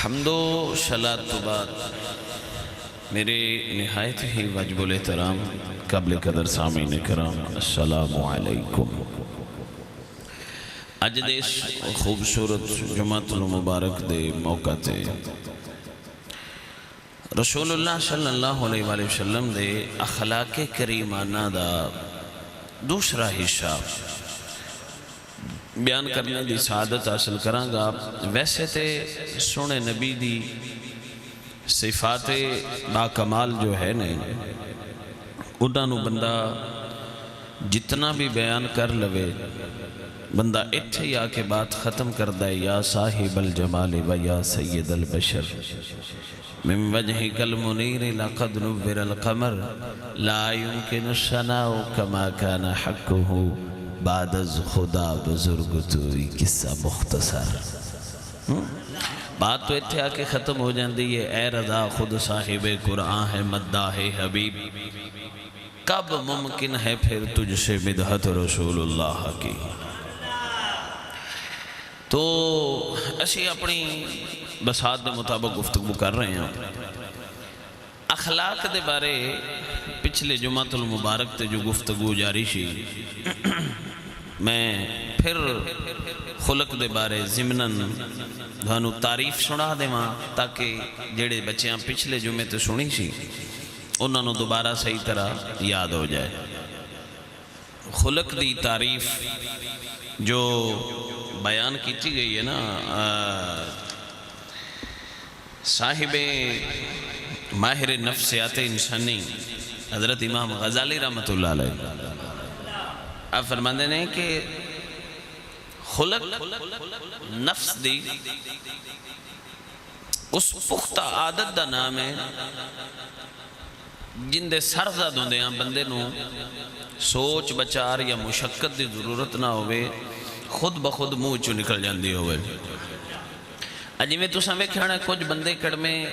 حمد و صلاۃ تو بعد میرے نہایت ہی واجب الاحترام قابل قدر سامعین کرام السلام علیکم۔ اج دے اس خوبصورت جمعۃ المبارک دے موقع تے رسول اللہ صلی اللہ علیہ وآلہ وسلم دے اخلاق کریمانہ دا دوسرا حصہ بیان کرنے دی سعادت حاصل کراں گا۔ ویسے تے سونے نبی دی صفات با کمال جو ہے نے انہاں نو بندہ جتنا بھی بیان کر لوے بندہ اتھے یا کے بات ختم کر دے۔ یا صاحب الجمال و یا سید البشر من وجهك المنیر لقد نور القمر لا يمكن الثناء كما كان حقه بعد از خدا بزرگ توی قصہ مختصر۔ بات تو اتھے آکے ختم ہو جاندی ہے۔ اے رضا خود صاحب قرآن ہے مداح حبیب، کب ممکن ہے پھر تجھ سے مدحت رسول اللہ کی۔ تو اسی اپنی بساط دے مطابق گفتگو کر رہے ہیں۔ اخلاق دے بارے پچھلے جمعۃ المبارک تے جو گفتگو جاری شی، میں پھر خلق دے بارے ضمناً دھانو تعریف سنا دے ماں تاکہ جڑے بچیاں پچھلے جمعے تے سنی سی انہوں نے دوبارہ صحیح طرح یاد ہو جائے۔ خلق دی تعریف جو بیان کیتی گئی ہے نا صاحب ماہر نفسیات انسانی حضرت امام غزالی رحمۃ اللہ علیہ آپ فرماندے نے کہ خلق نفس دی اس پختہ عادت دا نام ہے جن دے سرزد ہوندے ہیں بندے نو سوچ بچار یا مشقت دی ضرورت نہ ہوئے، خود بخود منہ چو نکل جاندی ہوئے۔ اجی میں تو سمیں کھانا کچھ بندے کڑمیں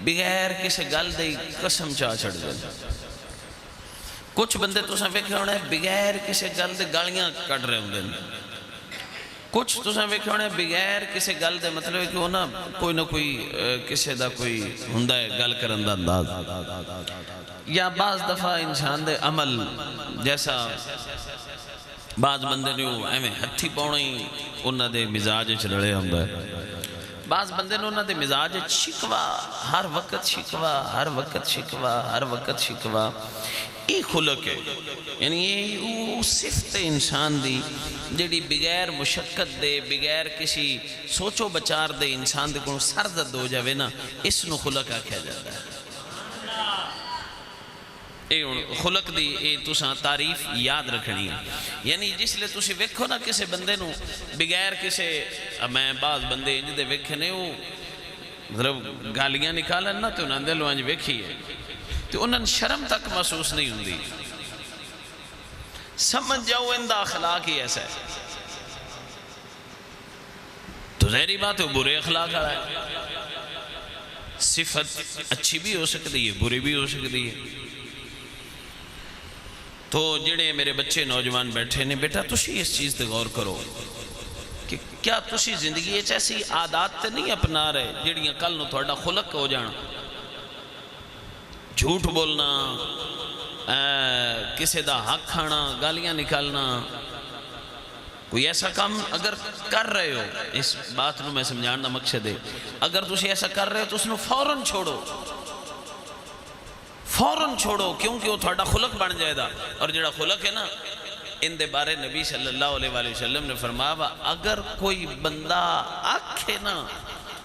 بغیر کسی گل دے قسم چاہ چھڑ دیں، کچھ بندے تو سمیں کھانا بغیر کسی گل دے گالیاں کٹ رہے ہوں دیں، کچھ تو سمیں کھانا بغیر کسی گل دے مطلب ہے کہ وہ نا کوئی نہ کوئی کسی دا کوئی ہندہ ہے گل کرن دا انداز، یا بعض دفعہ انسان دے عمل جیسا بعض بندے نے ایویں ہتھی پاؤنی انہاں دے مزاج چڑھے ہوں ہے، بعض بندے نے انہاں دے مزاج شکوا، ہر وقت شکوا، ہر وقت شکوا، ہر وقت شکوا۔ یہ خلق ہے، یعنی یہ صفت انسان دی جڑی بغیر مشقت دے بغیر کسی سوچو بچار دے انسان دے کو سرزد ہو جاوے نا، اس نو خلق آکھیا جاتا ہے۔ خلق دی اے تساں تعریف یاد رکھنی ہے، یعنی جس لئے تسی ویکھو نا کسے بندے نو بغیر کسے میں بعض بندے جدے ویکھنے وہ مطلب گالیاں نکالن نا تو انہاں دے لو انج ویکھی ہے تو انہاں شرم تک محسوس نہیں ہوندی، سمجھ جاؤ اندہ اخلاق ہی ایسا ہے۔ تو ظاہری بات ہے برے اخلاق آ رہا ہے، صفت اچھی بھی ہو سکتی ہے بری بھی ہو سکتی ہے۔ تو جڑے میرے بچے نوجوان بیٹھے نے، بیٹا تسی اس چیز تے غور کرو کہ کیا تسی زندگی ایسی عادات تے نہیں اپنا رہے جڑیاں کل نو تھوڑا خلق ہو جانا، جھوٹ بولنا، کسی دا حق کھانا، گالیاں نکالنا، کوئی ایسا کام اگر کر رہے ہو، اس بات نو میں سمجھانا مقصد ہے، اگر تسی ایسا کر رہے ہو تو اس نو فوراً چھوڑو، فوراً چھوڑو، کیونکہ وہ تھوڑا خلق بن جائے دا۔ اور جڑا خلق ہے نا ان دے بارے نبی صلی اللہ علیہ وآلہ وسلم نے فرمایا اگر کوئی بندہ آکھے نا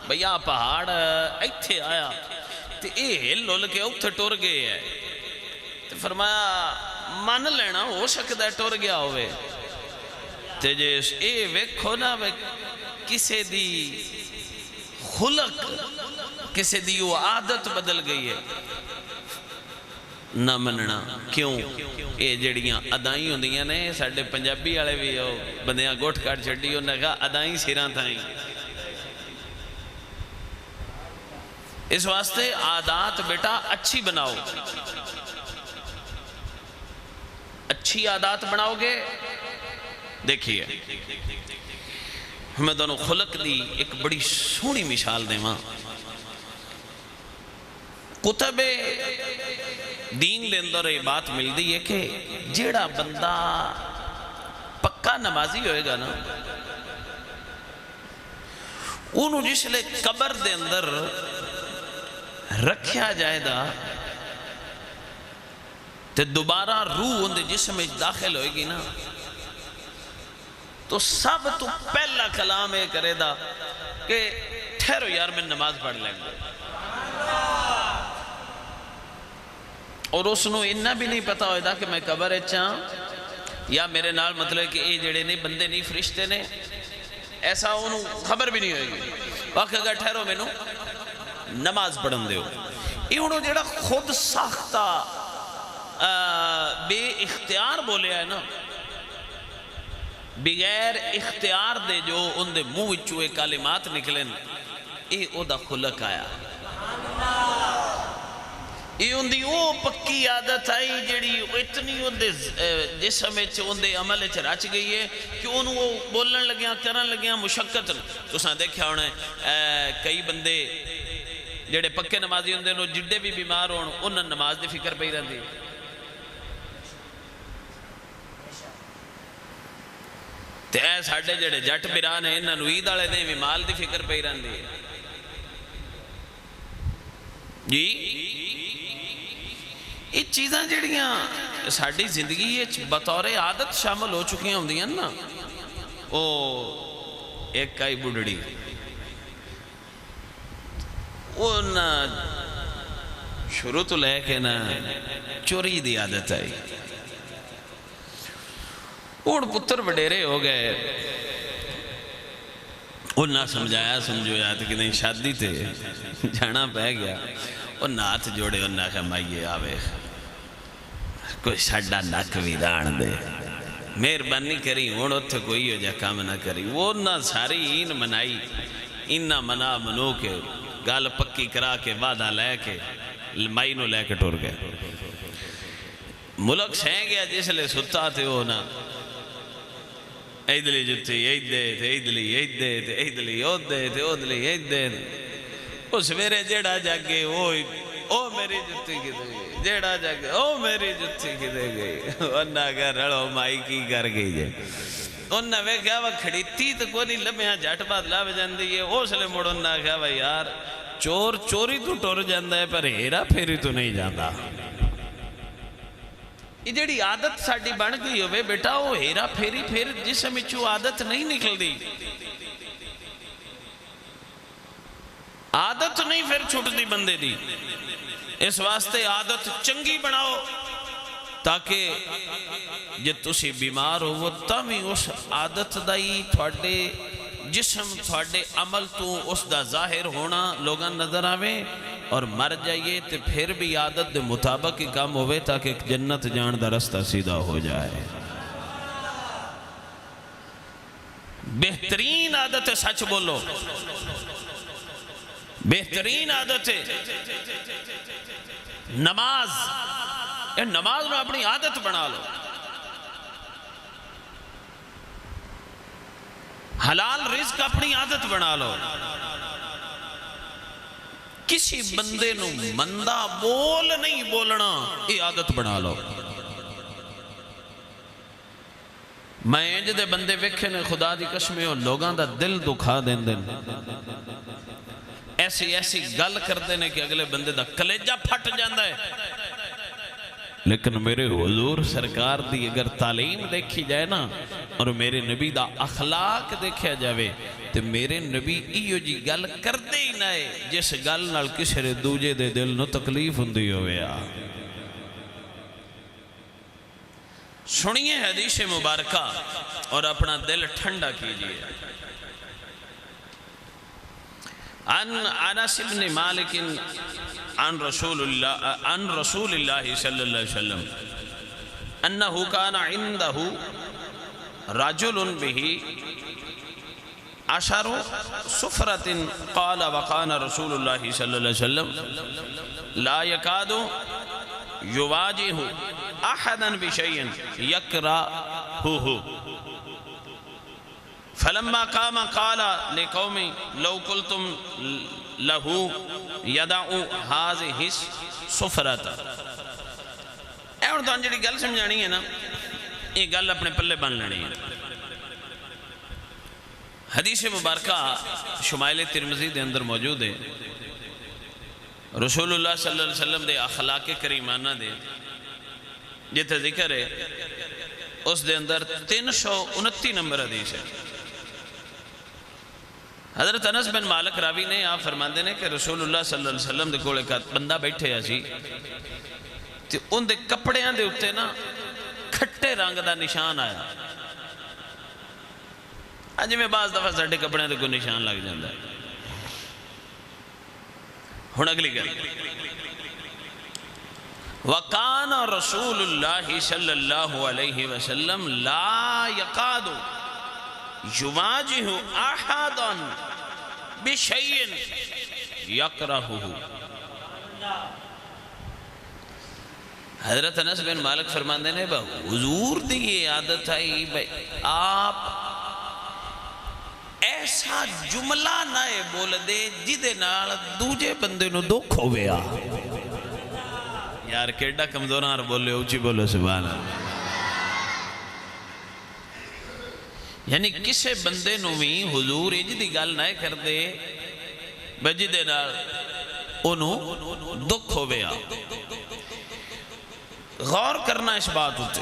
بھیا پہاڑ ایتھے آیا تو اے ہل ہل کے اتھے ٹور گئے ہے، تو فرمایا مان لینا ہو سکتا ہے ٹور گیا ہوئے، تو جیس اے ویکھو نا کسے دی خلق کسے دی وہ عادت بدل گئی ہے نہ مننا۔ کیوں؟ اے جڑیاں ادائیں ہوندیاں نے ساڑھے پنجابی آلے بھی ہو بندیاں گوٹھ کاٹ چھڑی ہو نگا ادائیں سیران تھائیں، اس واسطے عادات بیٹا اچھی بناؤ، اچھی عادات بناؤ گے۔ دیکھیے میں تانوں خلق دی ایک بڑی سونی مثال دیواں. کتب دین دے اندر یہ بات ملتی ہے کہ جیڑا بندہ پکا نمازی ہوئے گا نا، انہوں جس لئے قبر دے اندر رکھیا جائے دا تے دوبارہ روح اندے جسم میں داخل ہوئے گی نا، تو سب تو پہلا کلام یہ کرے دا کہ ٹھہرو یار میں نماز پڑھ لیں گے. اور اس نو اتنا بھی نہیں پتا ہوئے دا کہ میں قبر چاہاں یا میرے نال مطلب کہ یہ جڑے نہیں بندے نہیں فرشتے نے، ایسا انہوں خبر بھی نہیں ہوئے گی. وقت اگر ٹھہرو میں نو نماز پڑھن دے ہو. یہ انہوں جڑا خود ساختہ بے اختیار بولے ہے نا، بغیر اختیار دے جو ان دے منہ چوئے کلمات نکلیں، یہ او دا خلق آیا. یہ ان دی او پکی عادت آئی جڑی اتنی ان دے جسم ان دے عمل رچ گئی ہے کہ انہوں وہ بولن لگیاں کرن لگیاں مشقت. تو ساں دیکھا ہونا ہے کئی بندے جڑے پکے نمازی ہوندے نو جڑے بھی بیمار ہون انہاں نماز دی فکر پئی رہندی. تے اے ساڈے جڑے جٹ بیران ہیں انہاں نو عید والے دن بھی مال دی فکر پئی رہندی جی. یہ چیزاں جڑیاں ساڈی زندگی بطور عادت شامل ہو چکی ہوندیاں نا. او ایک کئی بڑھڑی وہ نا شروع تو لے کے نا چوری دی عادت آئی. اور پتر وڈیرے ہو گئے، اور نہ سمجھایا سمجھویا کہ نہیں شادی تے جانا پہ گیا. اور ناتھ جوڑے اور نہ کہا مائیے آوے کوئی ساڑھا نک بھی دان دے، مہربانی کری ہونو تھے کوئی ہو جا کام نہ کری. وہ نہ ساری این منائی، این نہ منا منو کے گال پکی کرا کے وعدہ لے کے مائی نو لے کے ٹور گئے. ملک سہیں گیا جس لئے ستا تھے وہ نا ایدلی جتی ایدے تھے ایدلی ایدے تھے ایدلی اودے تھے اودلی ایدے تھے. اس میرے جیڑا جاگے او میری جتی کی دے گئی، جیڑا جاگے او میری جتی کی دے گئی. انہا کہا رڑو مائی کی کر گئی جائے. انہا وہ کہا وہ کھڑی تھی تو کوئی نہیں لبیاں جھٹ بات لاو جاندی ہے. اس لئے مڑ انہا کہا وہ یار چور چوری تو ٹور جاندہ ہے پر ہیرا پھیری تو نہیں جاندہ. یہ جڑی عادت ساڑی بن گئی ہوئے بیٹا وہ ہیرا پھیری پھر جس میں چو عادت نہیں نکل دی، عادت نہیں پھر چھوٹ دی بندے دی. اس واسطے عادت چنگی بناؤ تاکہ جب تسی بیمار ہو وہ تامی اس عادت دائی تھوڑے جسم تھوڑے عمل تو اس دا ظاہر ہونا لوگاں نظر آویں اور مر جائیے تو پھر بھی عادت دے مطابق ہی کام ہوئے تاکہ جنت جان دا رستہ سیدھا ہو جائے. بہترین عادت ہے سچ بولو، بہترین عادت ہے نماز. نماز میں اپنی عادت بنا لو. حلال رزق اپنی عادت بنا لو. کسی بندے نو مندہ بول نہیں بولنا یہ عادت بنا لو. میں انج دے بندے ویکھے نے خدا دی قسم اور لوگاں دا دل دکھا دین دین ایسی ایسی گل کر دینے کہ اگلے بندے دا کلیجہ پھٹ جاندہ ہے. لیکن میرے حضور سرکار دی اگر تعلیم دیکھی جائے نا اور میرے نبی دا اخلاق دیکھا جاوے تو میرے نبی ایو جی گل کرتے ہی نہ ہے جس گل نال کسی دوجے دے دل نو تکلیف ہوندی ہوئے. سنیے حدیث مبارکہ اور اپنا دل ٹھنڈا کیجئے. عن انس بن مالک عن رسول اللہ صلی اللہ علیہ وسلم انہو کان عندہو رجل بہی عشر سفرت قال وقان رسول اللہ صلی اللہ علیہ وسلم لا یکاد یواجہ احدا بشیئن یکرہو فلما قام قال لقوم لو قلتم له يدع هذه السفرة. اے ہن تانوں جڑی گل سمجھانی ہے نا، یہ گل اپنے پلے بن لینی ہے. حدیث مبارکہ شمائل ترمذی دے اندر موجود ہے. رسول اللہ صلی اللہ علیہ وسلم دے اخلاق کریمانہ دے جتے ذکر ہے، اس دے اندر 329 نمبر حدیث ہے. حضرت انس بن مالک راوی نے آپ فرماندے نے کہ رسول اللہ صلی اللہ علیہ وسلم دے کولے کا بندہ بیٹھے اسی تے ان دے کپڑیاں دے اتے نا کھٹے رنگ دا نشان آیا. آج میں بعض دفعہ ساڑھے کپڑیاں دے کوئی نشان لگ جاندہ ہے. ہن اگلی گل، وَقَانَ رسول اللہ صلی اللہ علیہ وسلم لا يقاد يواجه احدا بشيء يكرهه. حضرت انس بن مالک فرماندے نے حضور دی یہ عادت ہے بھائی آپ ایسا جملہ نہ بول دے جدے نال دوجے بندے نو دکھ ہویا. یار کیڑا کمزوران بولے اوچی بولو سبحان اللہ. یعنی کسے بندے نو بھی حضور اج دی گل نہ کر دے بجی دے نال انہوں دکھ ہویا. غور کرنا اس بات ہوتے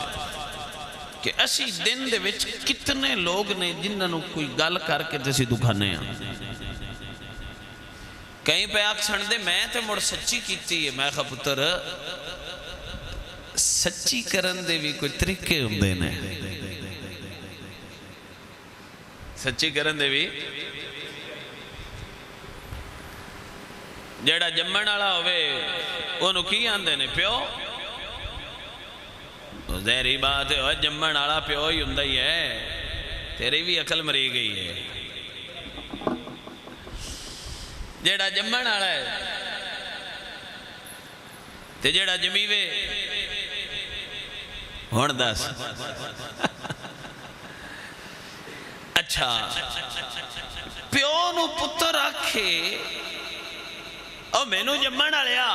کہ اسی دن دے وچ کتنے لوگ نے جنہوں کوئی گل کر کے تسی دکھانے ہیں. کہیں پہ آگ سن دے میں تے مڑ سچی کیتی ہے. میں کہا پتر سچی کرن دے بھی کوئی طریقے ہوندے نے. سچی کرن دے بھی جیڑا جمن والا ہوئے انہوں کی آندے نے پیو. ظاہری بات ہے جمن والا پیو ہی ہوندا ہی ہے. تیری بھی عقل مری گئی ہے. جیڑا جمن والا ہے تے جیڑا جمیوے ہن دس. اچھا پیو نو پتر آکھے او مینو جمن والیا،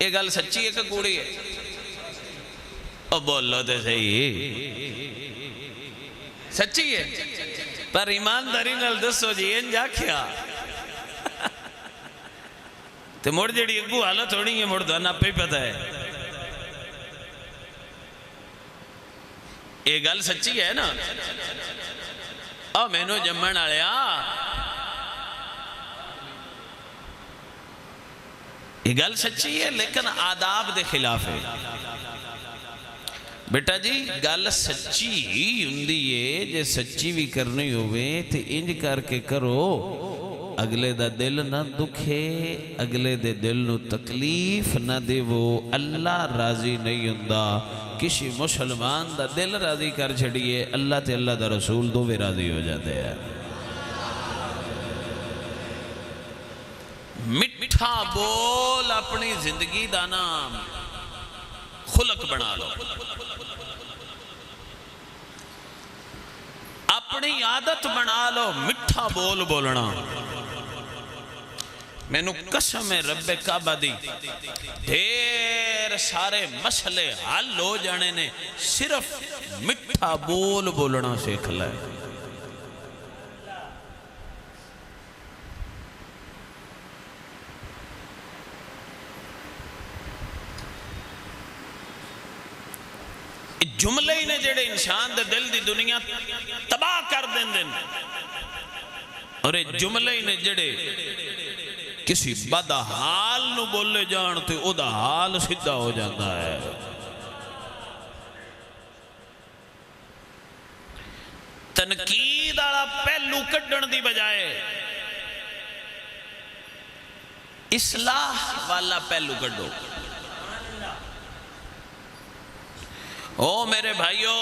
یہ گل سچی ہے کہ کوڑی ہے؟ او بولو تے صحیح سچی ہے پر ایمانداری نال دسو جی انجا کیا تے مڑ جڑی اگو حالت ہونی ہے مڑ دانا پہ پتہ ہے. یہ گل سچی ہے نا؟ او مینو جمن والیا، یہ گل سچی ہے لیکن آداب دے خلاف ہے. بیٹا جی گل سچی ہی ہوندی ہے جے سچی بھی کرنی ہوئے تے انج کر کے کرو اگلے دا دل نہ دکھے، اگلے دے دل نو تکلیف نہ دے. وہ اللہ راضی نہیں ہوندا. کسی مسلمان دا دل راضی کر چھڑیے اللہ تے اللہ دا رسول دو بھی راضی ہو جاتے ہیں. مٹھا بول اپنی زندگی دا نام خلق بنا لو. اپنی عادت بنا لو مٹھا بول بولنا. میں نو قسم رب کعبہ دی ڈھیر سارے مسئلے حل ہو جانے نے صرف مٹھا بول بولنا سیکھ لائے. جملے ہی نے جڑے انسان دے دل دی دنیا تباہ کر دیں دن، اور جملے ہی نے جڑے کسی بد حال نو بولے جان تے او دا حال سدھا ہو جاتا ہے. تنقید والا پہلو کڈن دی بجائے اصلاح والا پہلو کڈو. او میرے بھائیو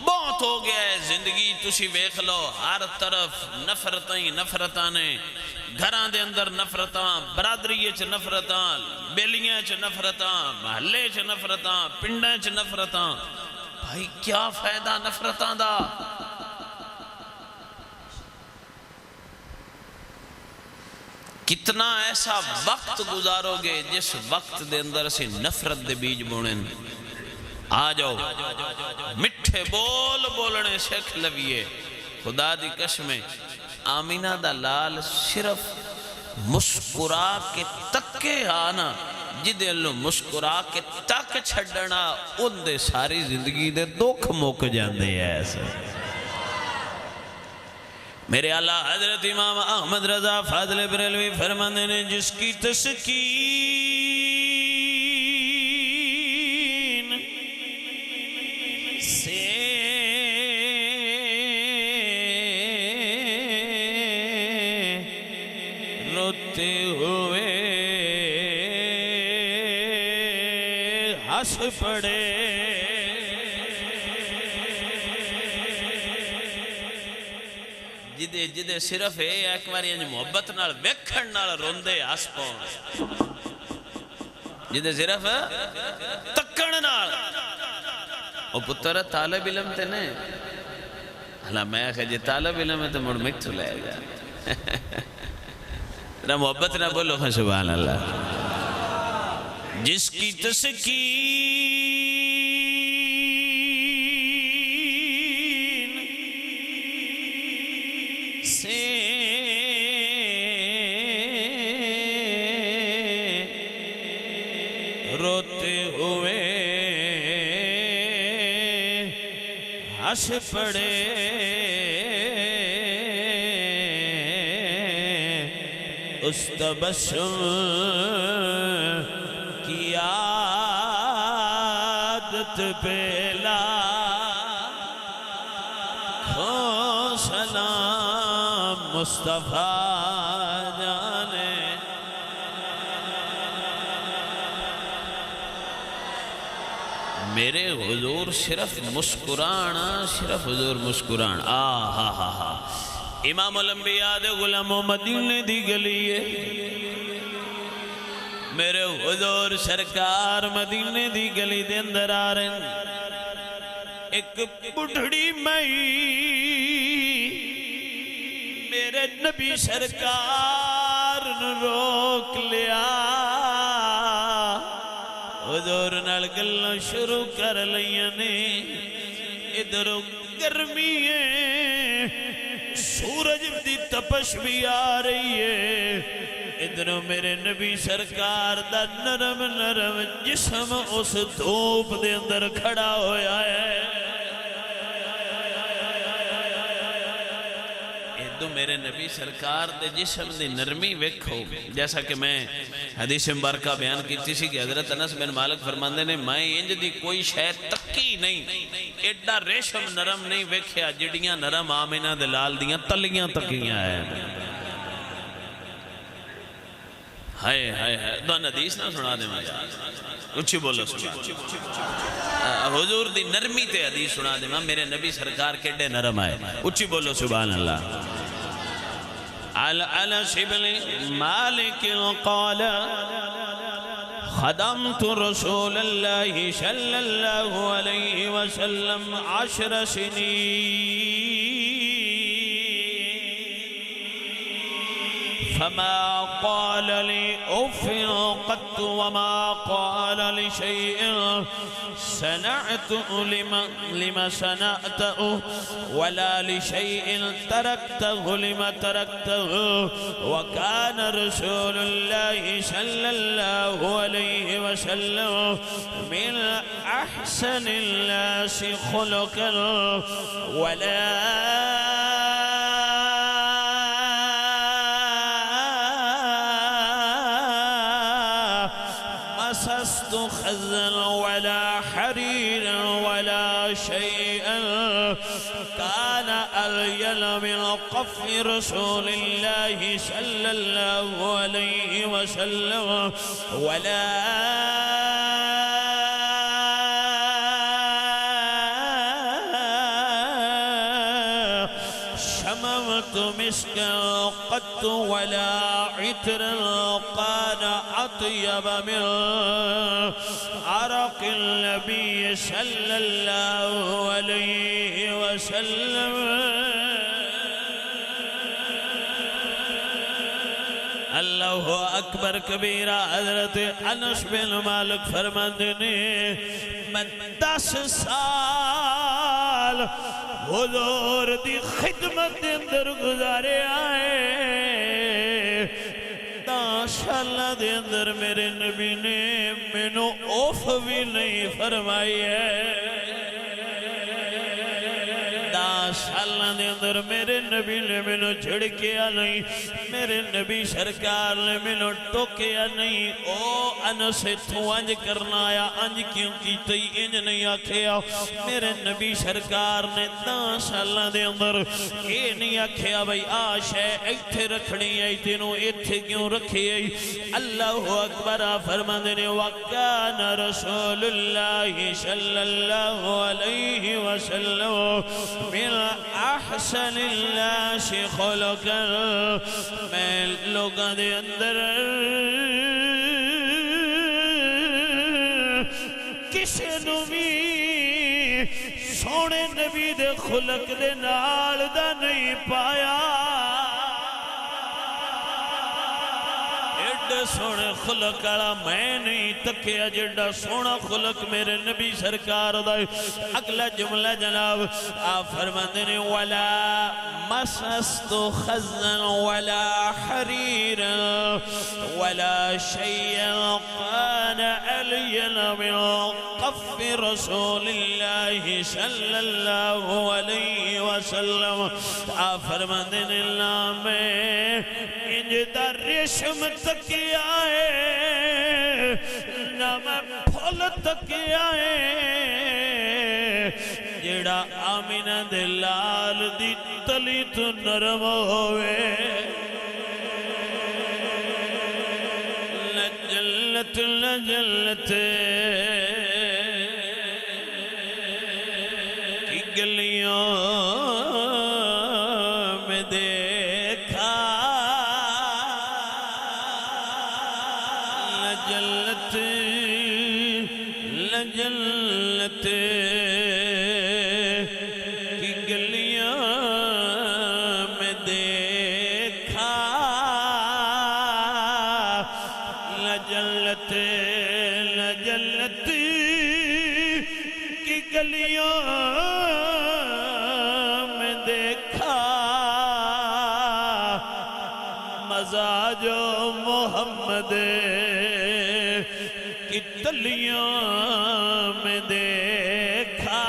بہت ہو گیا ہے زندگی تسی ویکھ لو ہر طرف نفرتاں ہی نفرتاں نے. گھران دے اندر نفرتاں، برادری چ نفرتاں، بیلیاں چ نفرتاں، محلے چ نفرتاں، پنڈاں چ نفرتاں. بھائی کیا فائدہ نفرتاں دا؟ کتنا ایسا وقت گزارو گے جس وقت دے اندر اسی نفرت دے بیج بونن. آ جاؤ مٹھے بول بولنے سیکھ لویے. خدا دی قسمیں آمینہ دا لال صرف مسکرا کے تکے آنا، جدے اللہ مسکرا کے تک چھڑنا، ان دے ساری زندگی دے دکھ موک جاندے ہیں. ایسا میرے اعلیٰ حضرت امام احمد رضا فاضل بریلوی فرماندے نے جس کی تسکین سے روتے ہوئے ہنس پڑے، جدے صرف ایک باری محبت نال ویکھن نال روندے ہس پاؤں، جدے صرف تکن نال. او پتر طالب علم تے نے اللہ میں کہ جی طالب علم ہے تو مڑ مکھ تو لے گا. نہ محبت نہ بولو سبحان اللہ. جس کی تسکین سے روتے ہوئے ہنس پڑے، اس تبسم کی عادت پہ لاکھوں سلام مصطفیٰ جانے. میرے حضور صرف مسکرانا، صرف حضور مسکرانا. ہا ہا ہا. امام الانبیاء دے غلاموں مدینے دی گلی ہے، میرے حضور سرکار مدینے دی گلی دے اندر آ رہے ہیں. ایک بڑھڑی مئی میرے نبی سرکار نے روک لیا، حضور نال گلاں شروع کر لیاں نے. ادھر گرمی ہے، سورج دی تپش بھی آ رہی ہے، ادھر میرے نبی سرکار دا نرم نرم جسم اس دھوپ دے اندر کھڑا ہویا ہے. ادھر میرے نبی سرکار دے جسم دی نرمی ویکھو. جیسا کہ میں حدیث مبارکہ بیان کیتی سی کہ حضرت انس بن مالک فرماندے نے میں انج دی کوئی شے تکی نہیں، ایڈا ریشم نرم نہیں ویکھیا جڑیاں نرم آمینہ دلال دیاں تلیاں تکیاں ہیں. ہائے ہائے ہائے. دون حدیث نہ سنا دے میں اچھی بولو سبحان حضور دی نرمی تے حدیث سنا دے میں میرے نبی سرکار کیڈے نرم آئے. اچھی بولو سبحان اللہ. انس بن مالک قال خدمت رسول اللہ صلی اللہ علیہ وسلم 10 سنین فما قال لي أف قط وما قال لشيء صنعته لما صنعته ولا لشيء تركته لما تركته. وكان رسول الله صلى الله عليه وسلم من أحسن الناس خلقا ولا مسست خزا ولا حريرا ولا شيئا كان ألين من قف رسول الله صلى الله عليه وسلم ولا شمم شممت مسكا قط ولا عطرا كان أطيب من عرق النبي صلى الله عليه وسلم اللہ اکبر کبیرہ حضرت انس بن مالک فرماتے نے میں 10 سال حضور دی خدمت دے اندر گزارے آئے 10 سالہ دے اندر میرے نبی نے مینوں اوف بھی نہیں فرمائی ہے 10 سالہ دے اندر میرے نبی نے مینوں جھڑکیا نہیں میرے نبی سرکار نے مینوں ٹوکیا نہیں او انس تو انج کرنا آیا انج کیوں کیتی انج نہیں آکھیا میرے نبی سرکار نے 10 سالہ دے اندر یہ نہیں آکھیا بھئی آش ہے ایتھے رکھنی ہے تینوں ایتھے کیوں رکھی ہے اللہ اکبر فرماندے نے وَكَانَ رَسُولُ اللَّهِ صلی اللہ علیہ وسلم من احسن الناس خلقا میں لوگاں دے اندر کسے نو بھی سونے نبی دے خلق دے نال دا نہیں پایا ایڈا سونے خلق والا میں نہیں تکیا جڑا سونا خلق میرے نبی سرکار دا اگلا جملہ جناب آپ فرماتے ہیں وَلَا مَسَسْتُ خَزًّا وَلَا حَرِيرًا وَلَا شَيْئًا كَانَ أَلْيَنَ مِنْ قَفِّ رَسُولِ اللَّهِ صلی اللہ علیہ وسلم آپ فرماتے ہیں اللہ میں انج دا ریشم تکیا ہے نہ میں پھول تکیا ہے جیڑا آمینہ دے لال دی تلی تو نرم ہوئے لجلت لجلت کی گلیوں میں دیکھا لجلت لجلت کی گلیاں میں دیکھا لجلت لجلت کی گلیاں میں دیکھا مزاج محمد کی تلیاں میں دیکھا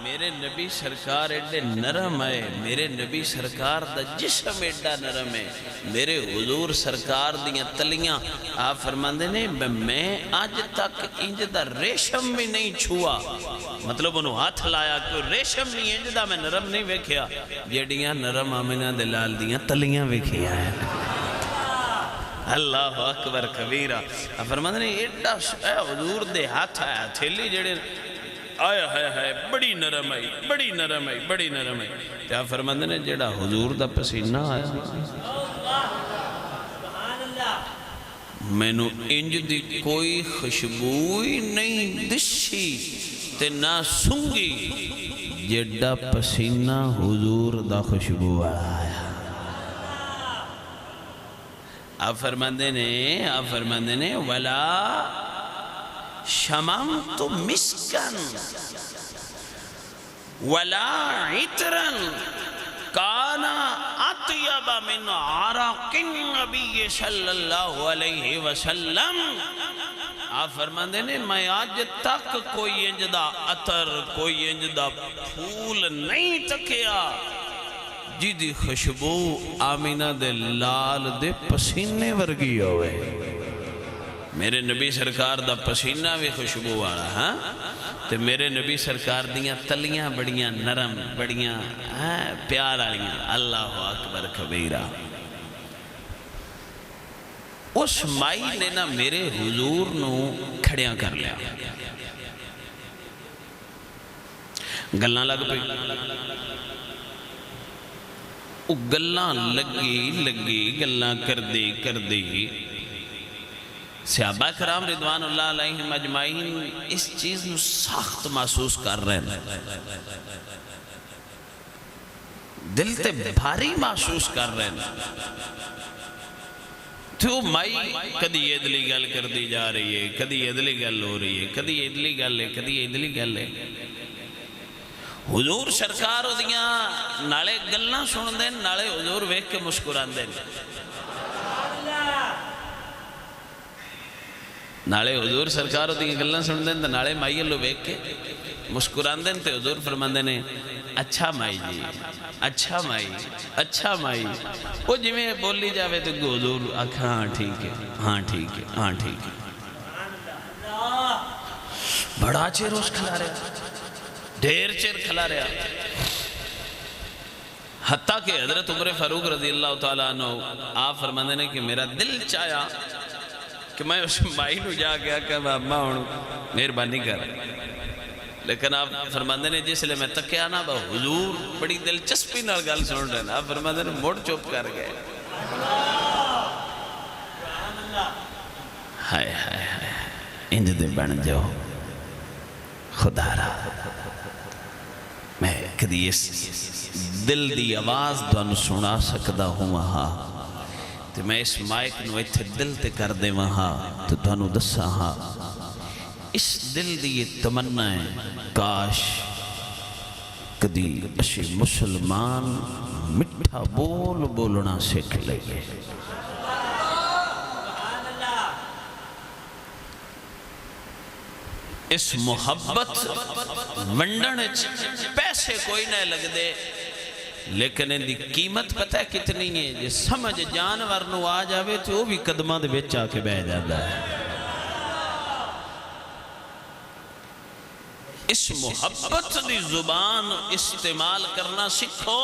میرے نبی سرکار ایڈے نرم ہے میرے نبی سرکار دا جسم ایڈا نرم ہے میرے حضور سرکار دیاں تلیاں آپ فرماندے نے میں آج تک انج دا ریشم بھی نہیں چھوا مطلب انہوں ہاتھ لایا کہ ریشم نہیں انج دا میں نرم نہیں ویکھیا جیڑیاں نرم آمینہ دلال دیاں تلیاں ویکھیا ہے اللہ اکبر کبیرہ آپ فرماندے نے ایڈا حضور دے ہاتھ آیا تھیلی جیڑے آیا ہے بڑی نرم آئی بڑی نرم آئی بڑی نرم آئی کیا فرماندے نے جیڑا حضور دا پسینہ آیا میں نو انج دی کوئی خوشبوئی نہیں دشی تے نہ سنگی جیڑا پسینہ حضور دا خوشبو آیا آپ فرماندے نے وَلَا شممت مسکن ولا عطرا کان اطیب من عرق النبی صلی اللہ علیہ وسلم آپ فرماندے نے میں آج تک کوئی انجدہ عطر کوئی انجدہ پھول نہیں تکیا جی دی خوشبو آمینہ دے لال دے پسینے ورگی ہوئے میرے نبی سرکار دا پسینہ بھی خوشبو والا ہاں تے میرے نبی سرکار دیاں تلیاں بڑیاں نرم بڑیاں پیار آلیاں اللہ اکبر کبیرہ اس مائی نے نا میرے حضور نو کھڑیاں کر لیا گلاں لگ پئی وہ گلاں لگی گلاں کردی صحابہ کرام رضوان اللہ علیہم اجمعین اس چیز نو سخت محسوس کر رہے ہیں، دل تے بھاری محسوس کر رہے ہیں۔ تو مائی کدی ادلی گل کر دی جا رہی ہے، کدی ادلی گل ہو رہی ہے، کدی ادلی گل ہے، کدی ادلی گل ہے۔ حضور سرکار ہو دیاں نالے گلنا سن دیں، نالے حضور ویکھ کے مسکران دیں، نالے حضور سرکار ہو دیاں گلنا سن دیں، نالے مائی اللہ ویکھ کے مسکران دیں، تے حضور فرماندے نے اچھا مائی جی، اچھا مائی، اچھا مائی۔ وہ جی میں بولی جاوے تو حضور آکھا ہاں ٹھیک ہے، ہاں ٹھیک ہے، ہاں ٹھیک ہے۔ بڑا چیر اس کھلا رہا، ڈھیر چیر کھلا رہا، حتیٰ کہ حضرت عمر فاروق رضی اللہ تعالیٰ عنہ آپ فرماندے نے کہ میرا دل چاہیا کہ میں اس مائی نو جا گیا کہ میں اماں ہوں مہربانی کر، لیکن آپ فرماندے نے جس لئے میں تکیا نا با حضور بڑی دلچسپی نال گل سن رہے ہیں، آپ فرماندے نے موڑ چوپ کر گئے۔ ہائے ہائے ہائے انج دے بن جاؤ خدا را، میں کدی اس دل دی آواز دوانو سنا سکدا ہوں وہاں، تو میں اس مائک نو ایتھے دل تے کر دے وہاں تو دوانو دسا ہاں اس دل دی یہ تمنا ہے کاش کدی اسی مسلمان مٹھا بول بولنا سیکھ لے گے۔ اس محبت ونڈن پیسے کوئی نہ لگ دے، لیکن ان دی قیمت پتہ ہے کتنی ہے، جس سمجھ جانور نو آ جاوے تو وہ بھی قدمہ دے بیچ آ کے بہ جاتا ہے۔ اس محبت دی زبان استعمال کرنا سکھو،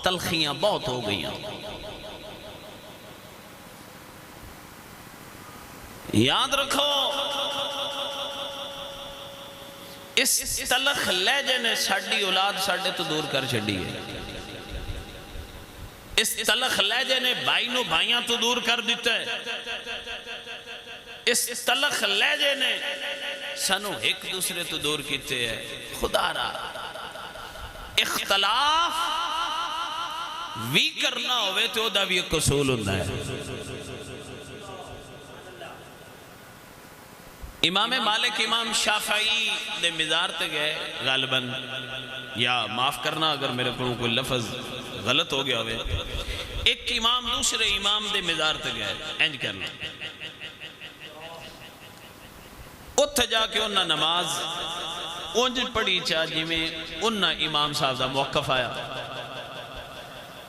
تلخیاں بہت ہو گئی ہیں، یاد رکھو اس تلخ لہجے نے ساڑی اولاد ساڑے تو دور کر چھڑی ہے، اس تلخ لہجے نے بھائی نو بھائیاں تو دور کر دیتا ہے، اس تلخ لہجے نے سنو ایک دوسرے تو دور کیتے ہیں۔ خدا را اختلاف وی کرنا ہوئے تو دا بھی ایک اصول ہوتا ہے۔ امام مالک امام شافعی دے مزار تے گئے غالباً، یا معاف کرنا اگر میرے کو کوئی لفظ غلط ہو گیا ہوئے، ایک امام دوسرے امام دے مزار تے گئے، اینج کرنا اتھا جا کے انہا نماز اونج پڑھی چاہ جی میں انہا امام صاحب دا موقف آیا،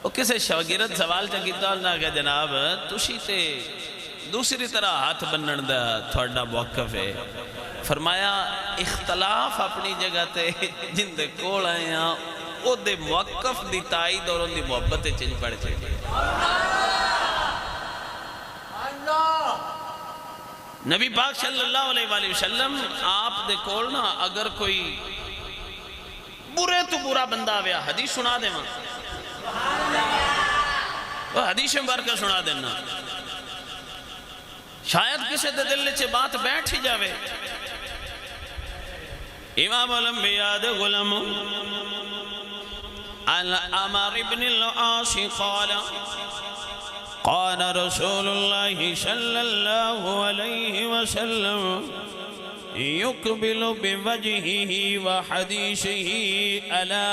وہ کسے شاگرد سوال چاہ کیتا انہا کہ جناب تُشی تے دوسری طرح ہاتھ بنن دا تھوڑا موقف ہے، فرمایا اختلاف اپنی جگہ تے جن دے کول آئے ہیں او دے موقف دی تائید اور ان دی محبت چنج پڑھ چاہیے۔ نبی پاک صلی اللہ علیہ وآلہ وسلم آپ دے کول نا اگر کوئی برے تو برا بندہ آویا حدیث سنا دے ماں، وہ حدیث مبارکہ سنا دینا، شاید کسی دے دل چے بات بیٹھ ہی جاوے۔ امام الانبیاء دے غلام عمر ابن العاص قال رسول الله صلى الله عليه وسلم يقبل بوجهه وحديثه على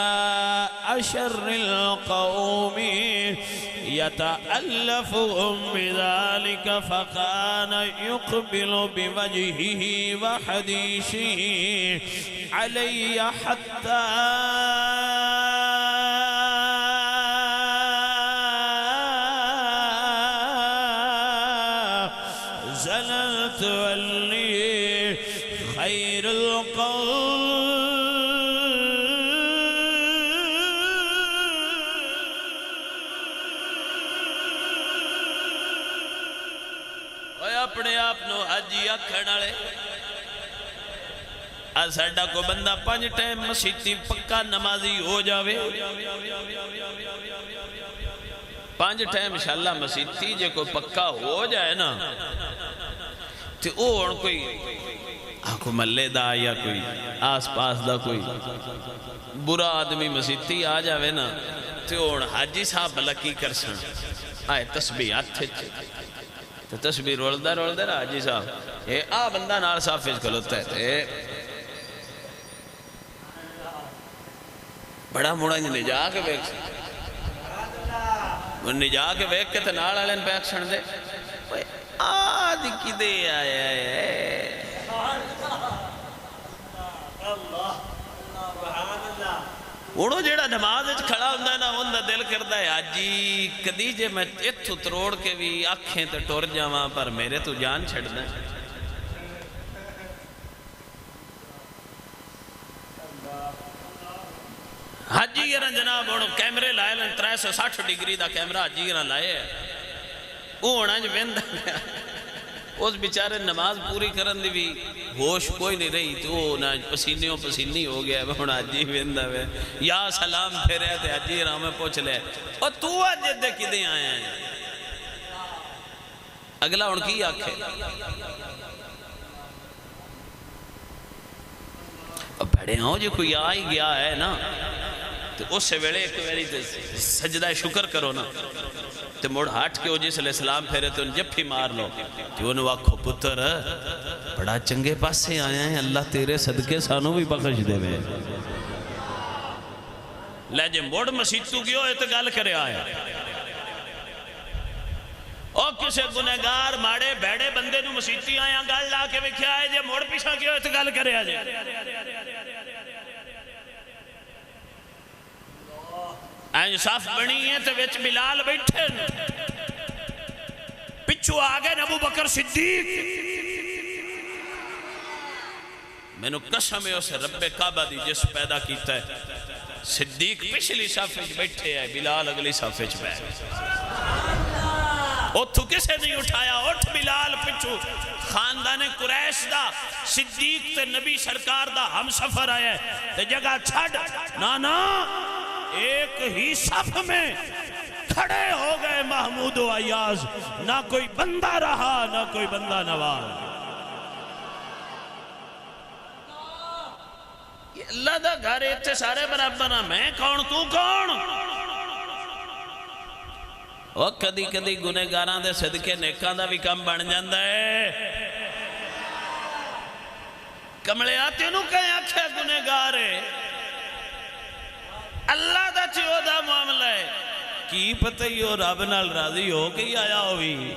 أشر القوم يتألفهم بذلك فكان يقبل بوجهه وحديثه علي حتى زللت ولي خير القول اپنے آپ نو حجی آکھن والے ساڈا کو بندہ 5 ٹائم مسیتی پکا نمازی ہو جاوے 5 ٹائم انشاءاللہ مسیتی جے کو پکا ہو جائے نا تو وہ کوئی آنکھوں ملے دا یا کوئی آس پاس دا کوئی برا آدمی مسیتی آ جاوے نا تو وہ حاجی صاحب لکی کرسن آئے تسبیح ہاتھ تو تسبیح رول دے نا حاجی صاحب یہ بندہ نال صافج کھلوتا ہے بڑا موڑا نجا کے بیک نجا کے بیک کے تنال آلین بیک سن دے آدھ کی دے آیا ہے اوڑو جیڑا نماز اچھ کھڑا ہوندہ ہے نا ہوندہ دل کردہ ہے آجی کدی جے میں اتھو تروڑ کے بھی آنکھیں تے ٹور جاواں پر میرے تو جان چھڑ دیں حاجی گرہ جناب اوڑو کیمرے لائے لیں 360 ڈگری دا کیمرہ حاجی گرہ لائے اوڑا جو ویندہ گیا اس بیچارے نماز پوری کرن دی بھی ہوش کوئی نہیں رہی تو نا پسینی ہو گیا وہ حاجی ویندہ وے یا سلام پھیرے تھے حاجی گرہ میں پوچھ لے اور تو آج دے کدیں آئے ہیں اگلا ان کی آنکھیں اور بڑے ہوں جو کوئی آئی گیا ہے نا تو اس سے ویڑے ایک ویڑی سجدہ شکر کرو نا تو موڑ ہاتھ کے وجہ سے السلام پھیرے تو ان جب بھی مار لو تو انہوں آکھو پتر بڑا چنگے پاس سے آیا ہیں اللہ تیرے صدقے سانوں بھی بخش دے میں لے جے موڑ مسیطو کیوں اتگال کرے آیا اور کسے گنہگار ماڑے بیڑے بندے نو مسیطی آیا گال لا کے بکھیا ہے جے موڑ پیشا کیوں اتگال کرے آجے این صاف بنی ہے تو ویچ بلال بیٹھے پچھو آگے نبو بکر صدیق میں نو قسم ہے اسے رب کعبہ دی جس پیدا کیتا ہے صدیق پچھلی صافج بیٹھے ہے بلال اگلی صافج بیٹھے اوتھو کسے نہیں اٹھایا اٹھ بلال پچھو خاندان قریش دا صدیق تے نبی سرکار دا ہم سفر آیا ہے تے جگہ چھڑ نانا ایک ہی صف میں کھڑے ہو گئے محمود و عیاض نہ کوئی بندہ رہا نہ کوئی بندہ نواز یہ اللہ دا گھر اتھے سارے برابر نہ میں کون تو کون وہ کدی کدی گنہگاراں دے صدقے نیکاں دا بھی کم بن جاندا ہے کملے آتے انہوں کہیں آکھے گنہگارے اللہ دا چیو دا معاملہ ہے کی پتہ ہی ہو رب نال راضی ہو کہ آیا ہوئی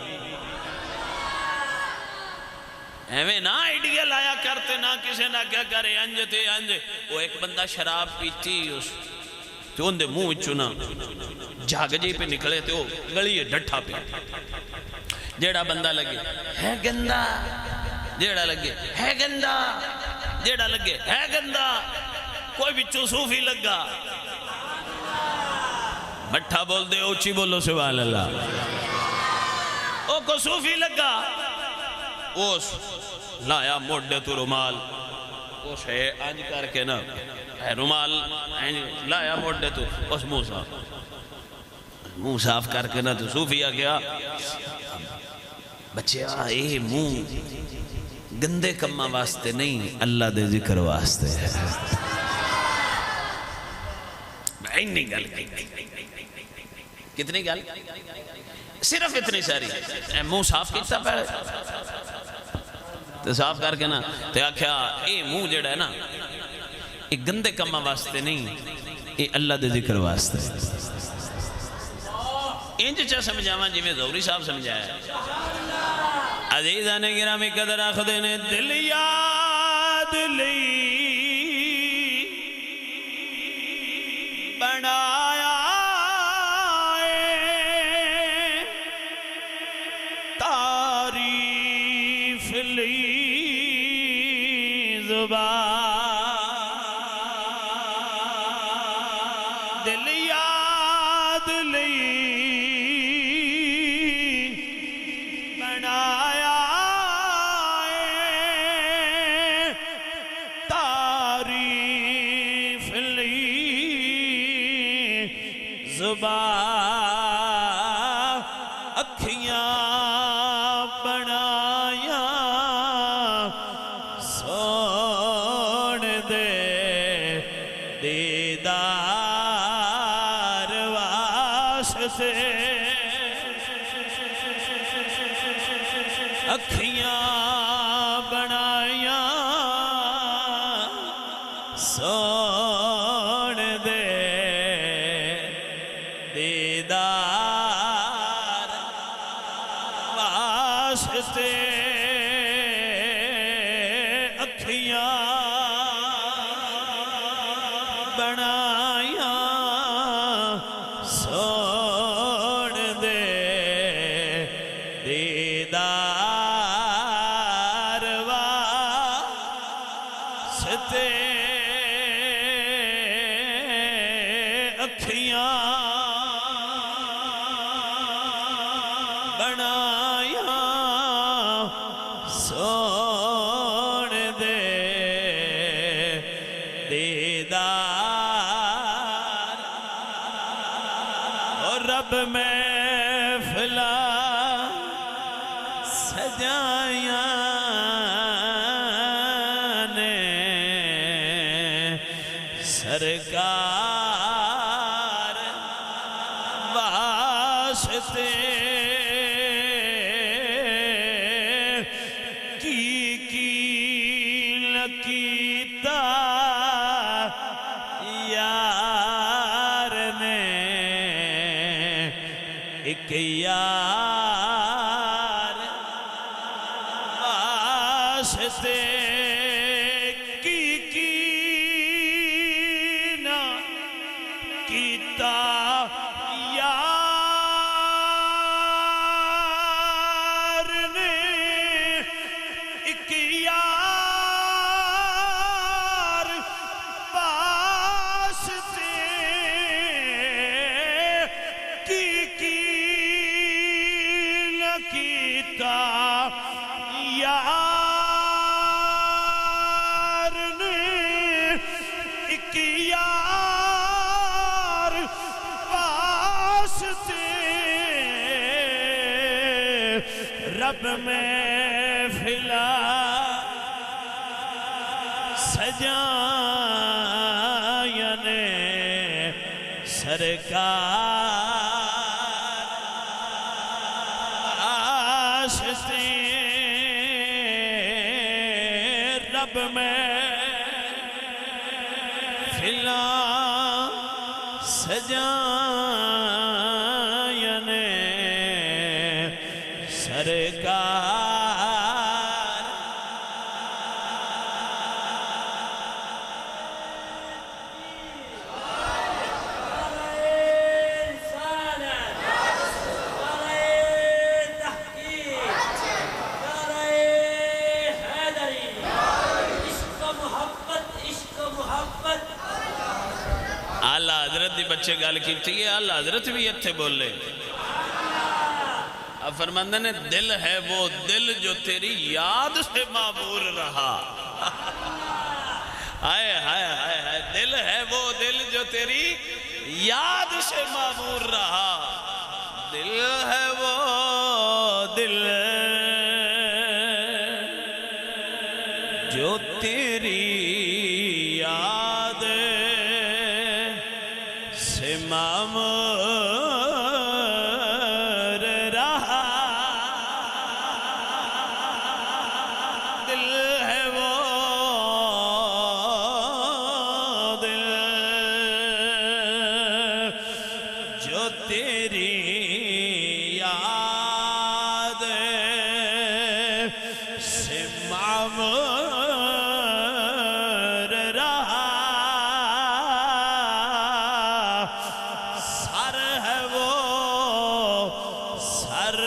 ایویں نہ آئیڈیل آیا کرتے نہ کسے نہ کیا کرے انج تے انج وہ ایک بندہ شراب پیتی اس تو اندے منہ چنا جھاگ جی پہ نکلے تے وہ گلی ڈٹھا پہ جیڑا بندہ لگے ہے گندہ جیڑا لگے ہے گندہ جیڑا لگے ہے گندہ کوئی بچو صوفی لگا مٹھا بول دے اوچی بولو سبحان اللہ او کو صوفی لگا اوس لایا موڑے تو رومال اوس ہے آنج کر کے نا رومال لایا موڑے تو اوس منہ صاف کر کے نا تو صوفی آ گیا بچے آئے منہ گندے کمہ واسطے نہیں اللہ دے ذکر واسطے ہے نہیں گل کتنی گل صرف اتنی ساری منہ صاف کیتا پہلے تو صاف کر کے نا تو آکھیا اے منہ جڑا ہے نا اے گندے کمہ واسطے نہیں اے اللہ دے ذکر واسطے انج چاہ سمجھاواں جی میں زوری صاحب سمجھایا ہے عزیزان گرامی قدر آخدے نے دل یاد لی بنایا تعریف لی زبان دل یاد لی بنایا تعریف واسطے اکھیاں بنائیاں سون دے دیدار واسطے اکھیاں بنائیاں سون دے دیدار واسطے اکھیاں بنائیاں سون دے دیدار اور رب محفلا سجائیاں نے سرکار واسطے کی لکیتا یار نے ایک یار واسطے کی نہ کیتا یار نے ایک یار واسطے کی نہ کیتا یار نے ایک یار واسطے رب محفلا سجائیاں نے سرکار واسطے رب محفلا سجائیاں نے سرکار آلہ حضرت دی بچے گال کی تھی آلہ حضرت بھی اتھے بولے اب فرماندہ نے دل ہے وہ دل جو تیری یاد سے معمور رہا آئے آئے آئے آئے دل ہے وہ دل جو تیری یاد سے معمور رہا دل ہے وہ دل جو تیری یاد سے معمور رہا دل ہے وہ دل جو تیری یاد سے معمور رہا سر ہے وہ سر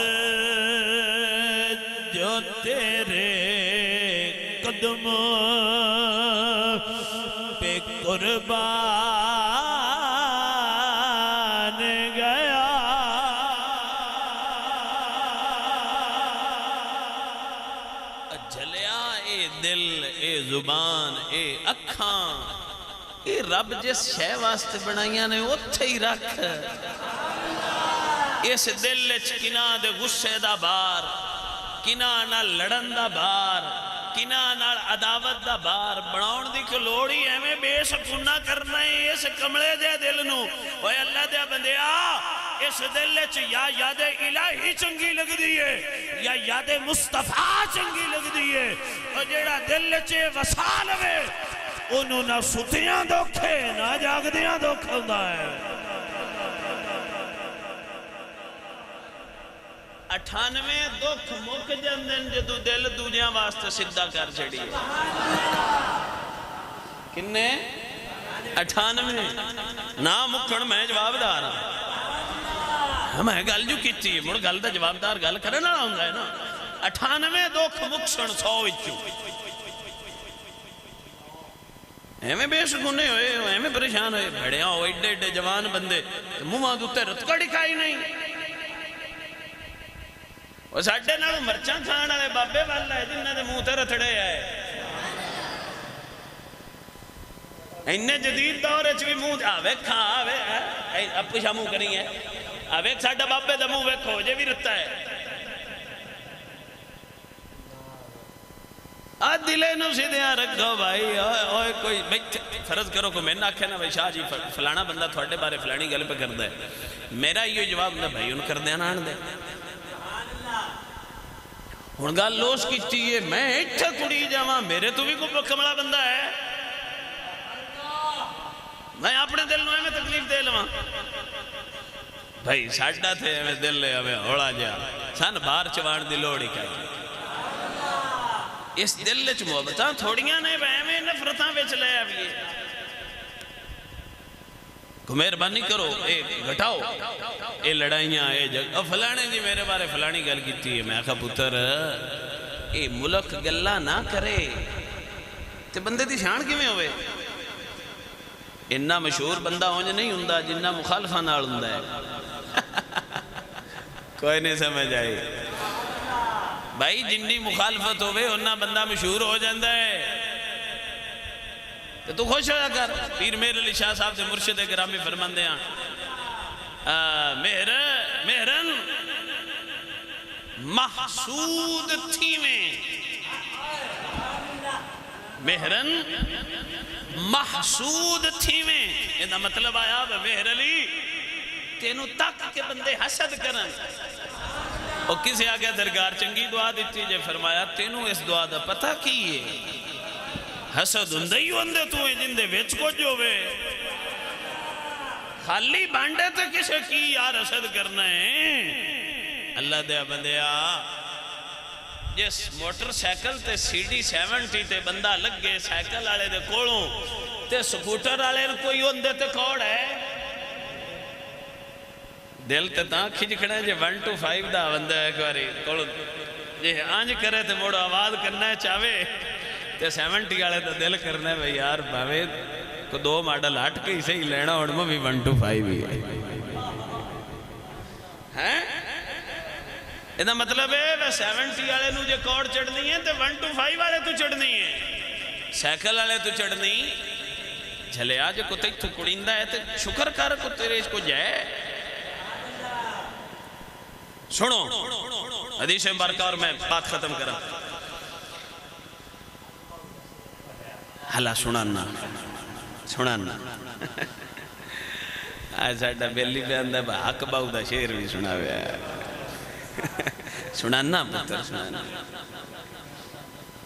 جو تیرے قدم پہ قربان گیا جھلیا اے دل اے زبان اے اکھاں اے رب جس شے واسطے بنائیاں نے اتھے ہی رکھ اس دل کنا دے غصے دا بار کنا نال لڑن دا بار کنا نال عداوت دا بار بناؤن دی کہ لوڑی ایمیں بے سکونہ کرنا ہے اس کملے دے دل نو اوے اللہ دے بندیا اس دل چ یا یاد الہی چنگی لگ دیئے یا یاد مصطفیٰ چنگی لگ دیئے اور جیڑا دل چ وسا لوے انہوں نہ ستیاں دکھے نہ جاگدیاں دکھ ہوندہ ہے 98 دکھ مک جندن جدو دل دنیا واسطے صدہ کر چڑی ہے کنے 98 نا مکھن میں جواب دار میں گل جو کیتی ہے مڑ گل دا جواب دار گل کرنا ہوں گا ہے نا 98 دکھ مکشن 100 وچوں ایمیں بے سکونے ہوئے ایمیں پریشان ہوئے بھڑیاں ہوئے ایڈے ایڈے جوان بندے مماں دوتے رتکڑی کھائی نہیں وہ ساڑھے نہ مرچان کھانا ہے بابے والا ہے جنہ دے منہ تے رتڑے آئے انہیں جدید دور اچھ بھی منہ آوے کھا آوے اب پوچھا منہ کریں ہے آوے ساڑھا بابے دے منہ کھوجے بھی رتا ہے آج دلے نو سیدھیاں رکھو بھائی اوئے کوئی فرض کرو کہ میں نہ آکھے نا بھائی شاہ جی فلانا بندہ تھوڑے بارے فلانی گل پہ کر دے میرا یہ جواب نہ بھائی ان کر دیا نان دے ہنگا لوس کی چیئے میں اچھا کڑی جاواں میرے تو بھی کوئی کمڑا بندہ ہے میں اپنے دل میں تکلیف دے لواں بھائی ساڑھا تھے ہمیں دل لے ہمیں ہوڑا جا سان بار چوان دی لوڑی کہا اس دل لے چ محبتاں تھوڑیاں نے ہمیں نفرتاں بیچ لے آئیے کو مہربانی کرو اے گھٹاؤ اے لڑائیاں اے جگ فلانے جی میرے بارے فلانی گل کیتی ہے میں کہا پتر اے ملک گلہ نہ کرے تے بندے دی شان کی میں ہوئے انہا مشہور بندہ ہونج نہیں ہوندہ جنہا مخالفہ نہ ہوندہ ہے کوئی نہیں سمجھ آئی بھائی جنہی مخالفت ہوئے انہا بندہ مشہور ہو جاندہ ہے تو خوش ہو جا کر پیر میر علی شاہ صاحب سے مرشد گرامی فرمان دیا مہرن محسود تھی میں مہرن محسود تھی میں یہ مطلب آیا مہر علی تینوں تک کے بندے حسد کرن اور کسی آگے درگار چنگی دعا دیتی جے فرمایا تینوں اس دعا دا پتہ کیے حسد اندہی اندے تو ہیں جن دے ویچ کو جو وے خالی بانڈے تے کسے کی یار حسد کرنا ہے اللہ دے بندیا جس موٹر سیکل تے CD70 تے بندہ لگ گئے سیکل آلے دے کوڑوں تے سکوٹر آلے کوئی اندے تے کوڑ ہے دل تے تاں کھجکڑا جے 1 to 5 دا بندہ ہے کواری کوڑوں جے آنج کرے تے موڑو آواز کرنا ہے چاہوے تے 70 آلے تے دل کرنا ہے بھئی یار باوے کو 2 ماڈل ہٹ کے اسے ہی لینا اڑمہ بھی 1 to 5 ہی ہے یہ مطلب ہے 70 آلے نو جے کوڑ چڑھنی ہے تے 1 to 5 آلے تو چڑھنی ہے سیکل آلے تو چڑھنی جھلے آج کو تک تو کڑیندہ ہے تے شکر کر کو تیرے اس کو جائے سنو حدیث مبارکہ اور میں بات ختم کرا حالا سنانا آج ساڑھا بیلی پہ اندہ حق باؤ دا شیر بھی سنا ہویا ہے سنانا پتر سنانا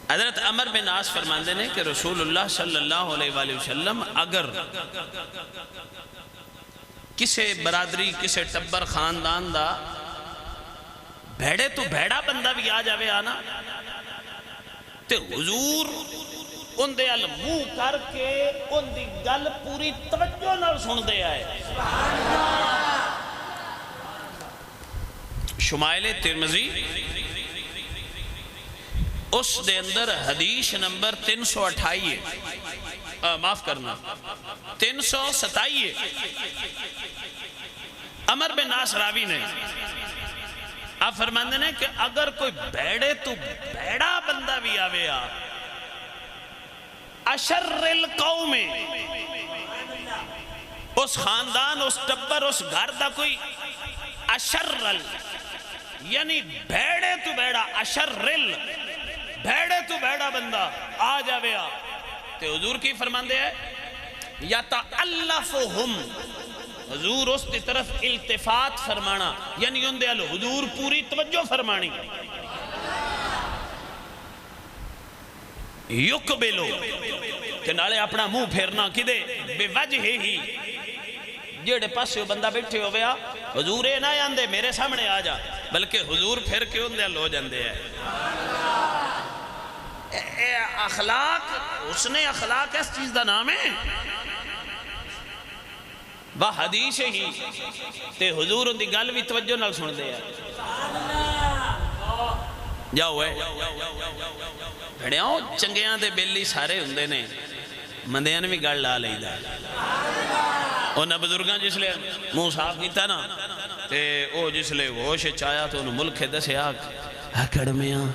حضرت عمر بن عاص فرماندے نے کہ رسول اللہ صلی اللہ علیہ وآلہ وسلم اگر کسے برادری کسے ٹبر خاندان دا بھیڑے تو بھیڑا بندہ بھی آ جاوے آنا تے حضور ان دے علمو کر کے ان دی گل پوری توجہ نہ سن دے آئے شمائل ترمذی اس دے اندر حدیث نمبر 328 معاف کرنا 327 عمر بن عاص راوی نے آپ فرماندے نے کہ اگر کوئی بیڑے تو بیڑا بندہ بھی آوے اشر القوم اس خاندان اس ٹبر اس گھر دا کوئی اشر یعنی بیڑے تو بیڑا اشر بیڑے تو بیڑا بندہ آ جاوے تے حضور کی فرماندے ہے یتعلفہم حضور اس کی طرف التفات فرمانا، یعنی ان دے حضور پوری توجہ فرمانی. یقبلو کہ نالے اپنا منہ پھیرنا کدے بے وجہ ہی، جیڑے پاسے بندہ بیٹھے ہو گیا حضور اے نہ آندے میرے سامنے آ جا، بلکہ حضور پھر کے اندے لو جاندے ہیں. اے اخلاق، حسن اخلاق اس چیز دا نام ہے. وہ حدیث ہی تے حضور ان دی گل بھی توجہ نال سن دے ہیں. جاؤ ہے بھڑیاؤں چنگیاں دے بیلی سارے ہندے نے، مندیاں نے بھی گل لا لئی دا. انہاں بزرگاں جس لئے منہ صاف کیتا نا تے او جس لئے ہوش چایا تو انہوں ملک دسے آکڑ میاں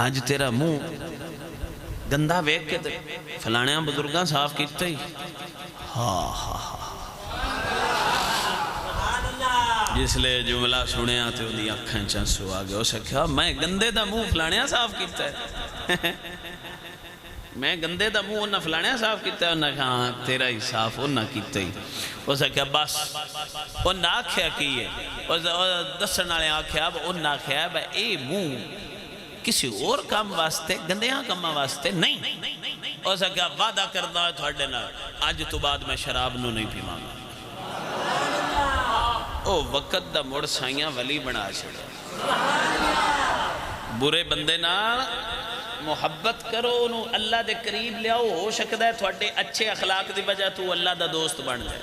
آج تیرا منہ گندہ ویک کے فلانیاں بزرگاں صاف کیتا ہی. ہاں ہاں ہاں جس لئے جملہ سنے آتے ہوں دی اکھیں چانسو آگے ہو سکھا میں گندے دا منہ فلانیاں صاف کیتا ہے. میں گندے دا منہ انہا فلانیاں صاف کیتا ہے. انہا کہا تیرا ہی صاف انہا کیتا ہی. ہو سکھا بس انہا آکھیا کیے دسن آلے آکھیا انہا آکھیا اے منہ کسی اور کام واسطے گندیاں کام واسطے نہیں. ہو سکھا وعدہ کردہ ہے تھوڑے نا آج تو بعد میں شراب نو نہیں پیماں گا. او وقت دا مڑ سائیاں ولی بنا چھڑا. برے بندے نا محبت کرو انہوں اللہ دے قریب لیاؤ، ہو سکتا ہے تھوڑے اچھے اخلاق دی وجہ تو اللہ دا دوست بن جائے.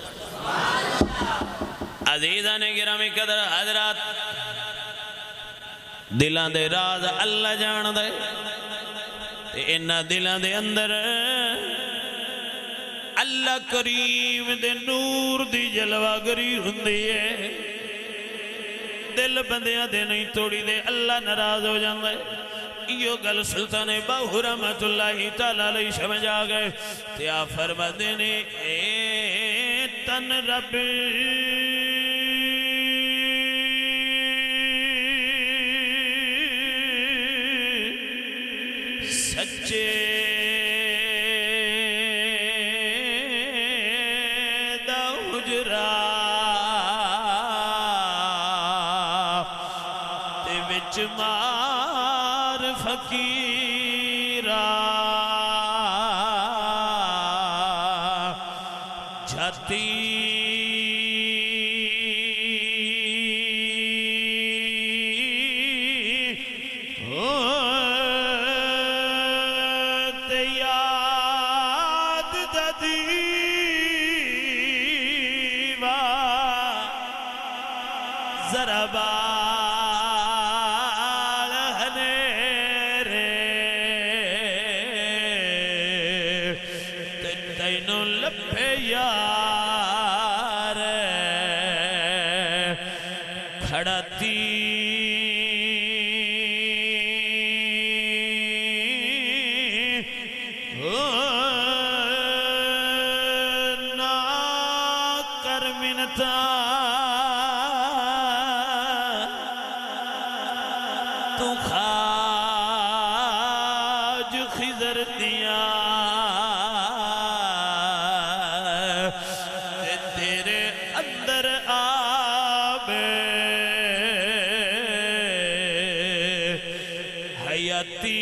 عزیزان گرامی قدر حضرات، دلان دے راز اللہ جان دے، انہا دلان دے اندر اللہ کریم دے نور دی جلوہ گری ہوندی ہے. دل بندیاں دے نہیں توڑی دے اللہ ناراض ہو جاندے. یہ گل سلطان باہو رحمت اللہ تعالیٰ علیہ سمجھ آگئے. تیا فرما دینے اے تن رب سچے مار فقیرہ جاتی یاد دیوا ذرا تو خاج خضر دیا تیرے اندر آب حیاتی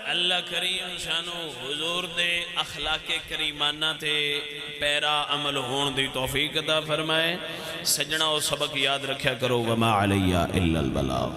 اللہ مولا کریم سانو حضور دے اخلاق کریمانہ تے پیرا عمل ہون دی توفیق عطا فرمائے. سجنہ و سبق یاد رکھیا کرو. وما علیہ الا البلاغ.